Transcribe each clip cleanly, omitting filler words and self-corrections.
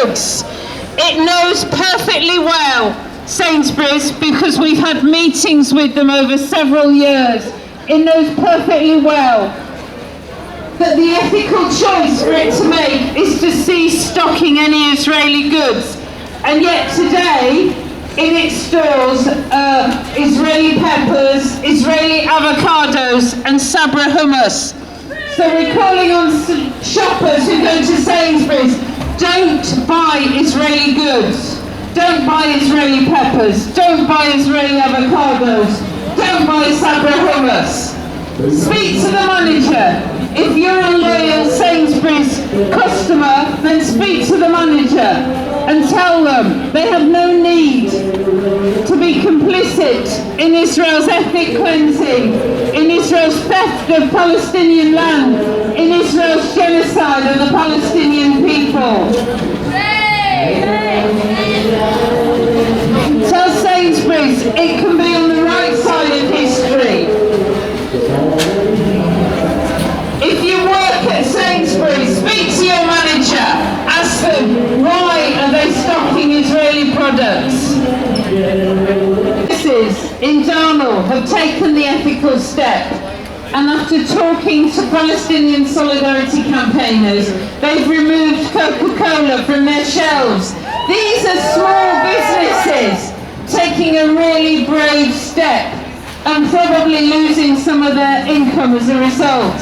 goods. It knows perfectly well, Sainsbury's, because we've had meetings with them over several years. It knows perfectly well that the ethical choice for it to make is to cease stocking any Israeli goods. And yet today, in its stores, Israeli peppers, Israeli avocados and Sabra hummus. So we're calling on shoppers who go to Sainsbury's, don't buy Israeli goods. Don't buy Israeli peppers. Don't buy Israeli avocados. Don't buy Sabra hummus. Speak to the manager. If you're a loyal Sainsbury's customer, then speak to the manager and tell them they have no need to be complicit in Israel's ethnic cleansing, in Israel's theft of Palestinian land, in Israel's genocide of the Palestinian people. Tell Sainsbury's it can be on the right side of history. If you work at Sainsbury's, speak to your manager. Ask them, why are they stocking Israeli products? Businesses in Darnell have taken the ethical step, and after talking to Palestinian solidarity campaigners, they've removed Coca-Cola from their shelves. These are small businesses taking a really brave step and probably losing some of their income as a result.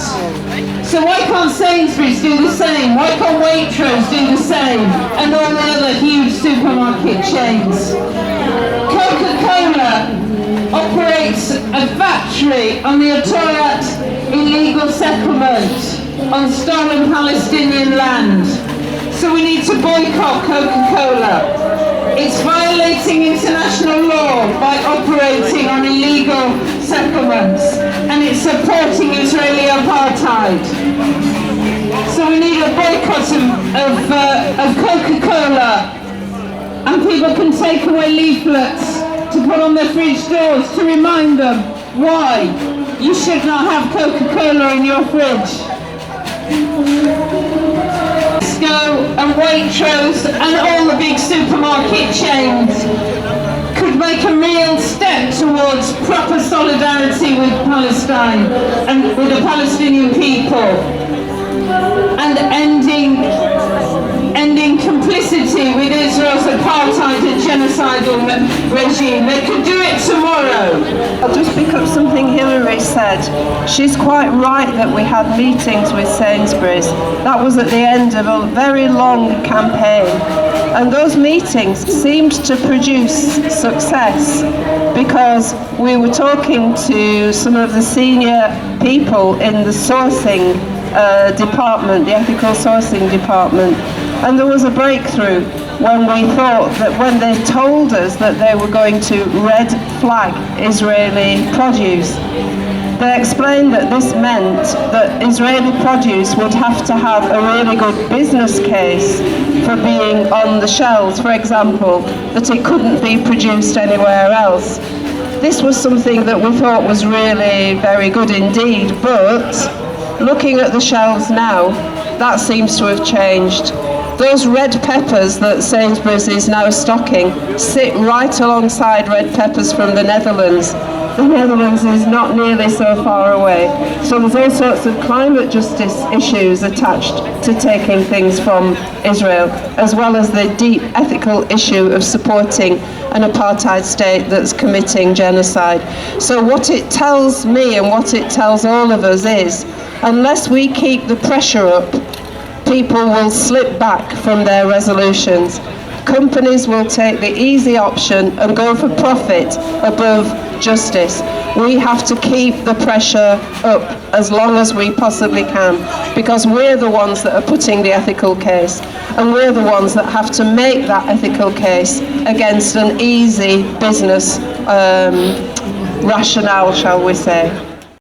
So why can't Sainsbury's do the same? Why can't Waitrose do the same? And all the other huge supermarket chains? Coca-Cola operates a factory on the Atoyat illegal settlement on stolen Palestinian land. So we need to boycott Coca-Cola. It's violating international law by operating on illegal settlements, and it's supporting Israeli apartheid. So we need a boycott of Coca-Cola, and people can take away leaflets to put on their fridge doors to remind them why you should not have Coca-Cola in your fridge. And Waitrose and all the big supermarket chains could make a real step towards proper solidarity with Palestine and with the Palestinian people, and ending complicity with Israel's apartheid and genocidal regime. They could do it tomorrow. I'll just pick up something Hilary said. She's quite right that we had meetings with Sainsbury's. That was at the end of a very long campaign. And those meetings seemed to produce success because we were talking to some of the senior people in the sourcing department, the ethical sourcing department. And there was a breakthrough when we thought that when they told us that they were going to red flag Israeli produce, they explained that this meant that Israeli produce would have to have a really good business case for being on the shelves. For example, that it couldn't be produced anywhere else. This was something that we thought was really very good indeed, but looking at the shelves now, that seems to have changed. Those red peppers that Sainsbury's is now stocking sit right alongside red peppers from the Netherlands. The Netherlands is not nearly so far away. So there's all sorts of climate justice issues attached to taking things from Israel, as well as the deep ethical issue of supporting an apartheid state that's committing genocide. So what it tells me and what it tells all of us is, unless we keep the pressure up, people will slip back from their resolutions. Companies will take the easy option and go for profit above justice. We have to keep the pressure up as long as we possibly can, because we're the ones that are putting the ethical case, and we're the ones that have to make that ethical case against an easy business rationale, shall we say.